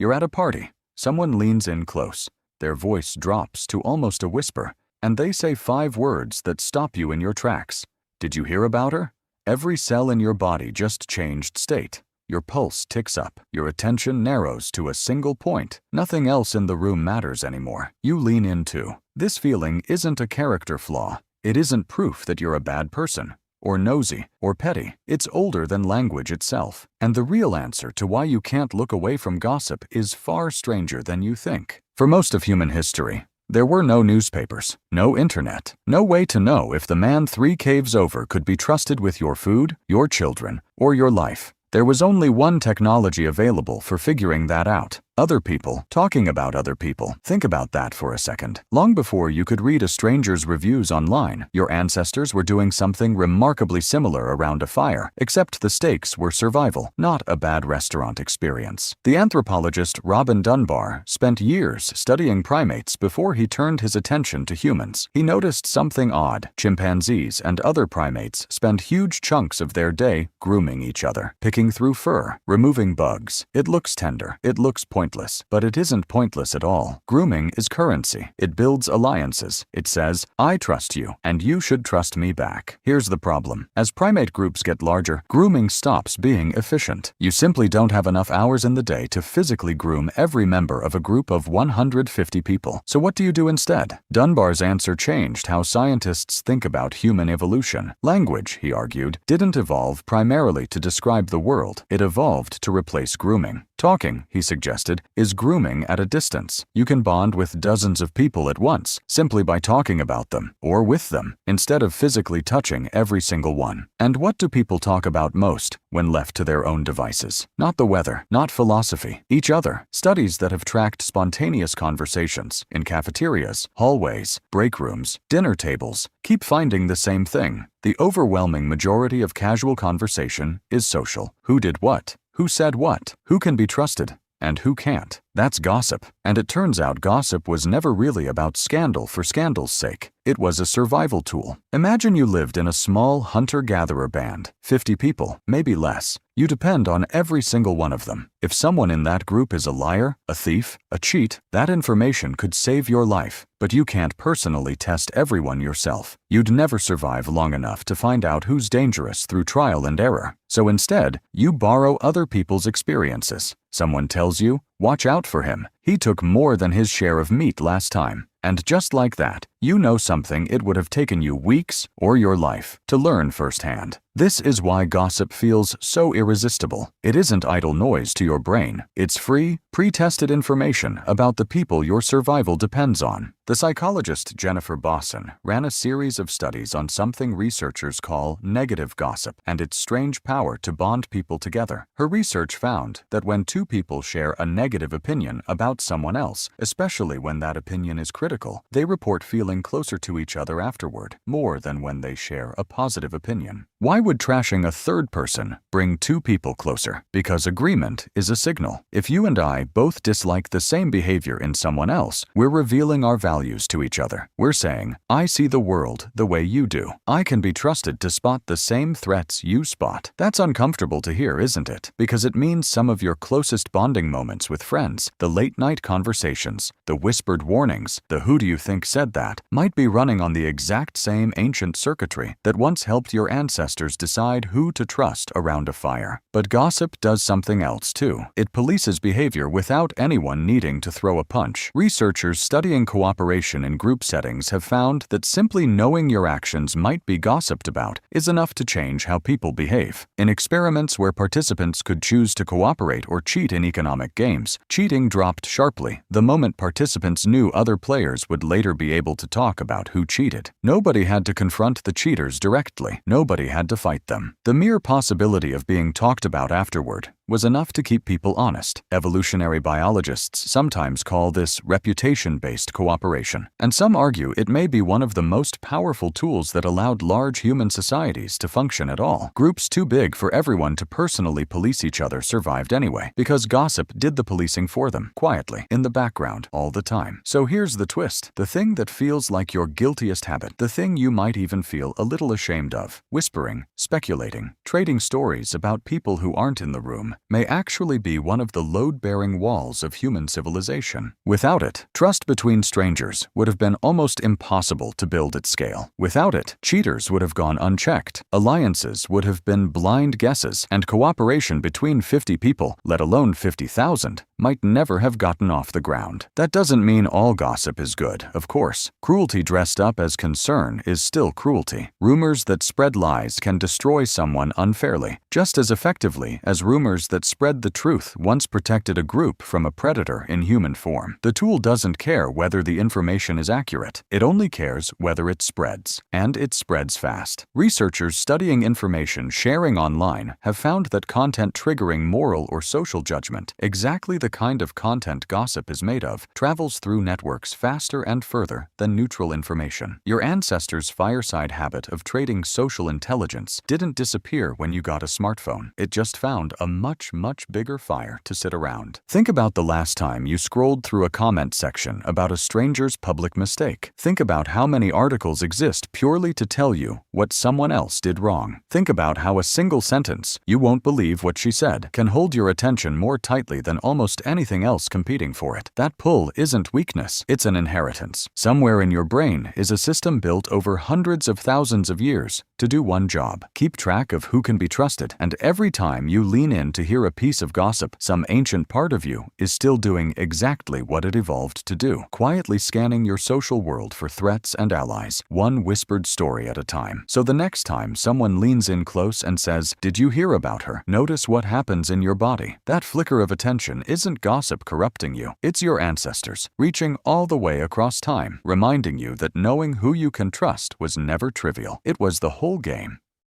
You're at a party. Someone leans in close. Their voice drops to almost a whisper, and they say 5 words that stop you in your tracks. Did you hear about her? Every cell in your body just changed state. Your pulse ticks up. Your attention narrows to a single point. Nothing else in the room matters anymore. You lean into. This feeling isn't a character flaw. It isn't proof that you're a bad person, or nosy, or petty. It's older than language itself. And the real answer to why you can't look away from gossip is far stranger than you think. For most of human history, there were no newspapers, no internet, no way to know if the man 3 caves over could be trusted with your food, your children, or your life. There was only one technology available for figuring that out. Other people, talking about other people. Think about that for a second. Long before you could read a stranger's reviews online, your ancestors were doing something remarkably similar around a fire, except the stakes were survival, not a bad restaurant experience. The anthropologist Robin Dunbar spent years studying primates before he turned his attention to humans. He noticed something odd. Chimpanzees and other primates spend huge chunks of their day grooming each other, picking through fur, removing bugs. It looks tender. It looks pointless, but it isn't pointless at all. Grooming is currency. It builds alliances. It says, I trust you, and you should trust me back. Here's the problem. As primate groups get larger, grooming stops being efficient. You simply don't have enough hours in the day to physically groom every member of a group of 150 people. So what do you do instead? Dunbar's answer changed how scientists think about human evolution. Language, he argued, didn't evolve primarily to describe the world. It evolved to replace grooming. Talking, he suggested, is grooming at a distance. You can bond with dozens of people at once simply by talking about them or with them instead of physically touching every single one. And what do people talk about most when left to their own devices? Not the weather, not philosophy, each other. Studies that have tracked spontaneous conversations in cafeterias, hallways, break rooms, dinner tables keep finding the same thing. The overwhelming majority of casual conversation is social. Who did what? Who said what? Who can be trusted? And who can't? That's gossip. And it turns out gossip was never really about scandal for scandal's sake. It was a survival tool. Imagine you lived in a small hunter-gatherer band, 50 people, maybe less. You depend on every single one of them. If someone in that group is a liar, a thief, a cheat, that information could save your life. But you can't personally test everyone yourself. You'd never survive long enough to find out who's dangerous through trial and error. So instead, you borrow other people's experiences. Someone tells you, watch out for him. He took more than his share of meat last time. And just like that, you know something it would have taken you weeks or your life to learn firsthand. This is why gossip feels so irresistible. It isn't idle noise to your brain. It's free, pre-tested information about the people your survival depends on. The psychologist Jennifer Bosson ran a series of studies on something researchers call negative gossip and its strange power to bond people together. Her research found that when 2 people share a negative opinion about someone else, especially when that opinion is critical, they report feeling closer to each other afterward, more than when they share a positive opinion. Why would trashing a third person bring 2 people closer? Because agreement is a signal. If you and I both dislike the same behavior in someone else, we're revealing our values to each other. We're saying, I see the world the way you do. I can be trusted to spot the same threats you spot. That's uncomfortable to hear, isn't it? Because it means some of your closest bonding moments with friends, the late-night conversations, the whispered warnings, the who do you think said that, might be running on the exact same ancient circuitry that once helped your ancestors decide who to trust around a fire. But gossip does something else too. It polices behavior without anyone needing to throw a punch. Researchers studying cooperation in group settings have found that simply knowing your actions might be gossiped about is enough to change how people behave. In experiments where participants could choose to cooperate or cheat in economic games, cheating dropped sharply the moment participants knew other players would later be able to talk about who cheated. Nobody had to confront the cheaters directly. Nobody had to fight them. The mere possibility of being talked about afterward was enough to keep people honest. Evolutionary biologists sometimes call this reputation-based cooperation, and some argue it may be one of the most powerful tools that allowed large human societies to function at all. Groups too big for everyone to personally police each other survived anyway, because gossip did the policing for them, quietly, in the background, all the time. So here's the twist. The thing that feels like your guiltiest habit, the thing you might even feel a little ashamed of, whispering, speculating, trading stories about people who aren't in the room, may actually be one of the load-bearing walls of human civilization. Without it, trust between strangers would have been almost impossible to build at scale. Without it, cheaters would have gone unchecked, alliances would have been blind guesses, and cooperation between 50 people, let alone 50,000, might never have gotten off the ground. That doesn't mean all gossip is good, of course. Cruelty dressed up as concern is still cruelty. Rumors that spread lies can destroy someone unfairly, just as effectively as rumors that spread the truth once protected a group from a predator in human form. The tool doesn't care whether the information is accurate. It only cares whether it spreads. And it spreads fast. Researchers studying information sharing online have found that content triggering moral or social judgment, exactly the kind of content gossip is made of, travels through networks faster and further than neutral information. Your ancestors' fireside habit of trading social intelligence didn't disappear when you got a smartphone. It just found a much bigger fire to sit around. Think about the last time you scrolled through a comment section about a stranger's public mistake. Think about how many articles exist purely to tell you what someone else did wrong. Think about how a single sentence, "You won't believe what she said," can hold your attention more tightly than almost anything else competing for it. That pull isn't weakness, it's an inheritance. Somewhere in your brain is a system built over hundreds of thousands of years to do one job: keep track of who can be trusted. And every time you lean in to hear a piece of gossip, some ancient part of you is still doing exactly what it evolved to do, quietly scanning your social world for threats and allies, one whispered story at a time. So the next time someone leans in close and says, "Did you hear about her?" notice what happens in your body. That flicker of attention isn't gossip corrupting you. It's your ancestors, reaching all the way across time, reminding you that knowing who you can trust was never trivial. It was the whole game.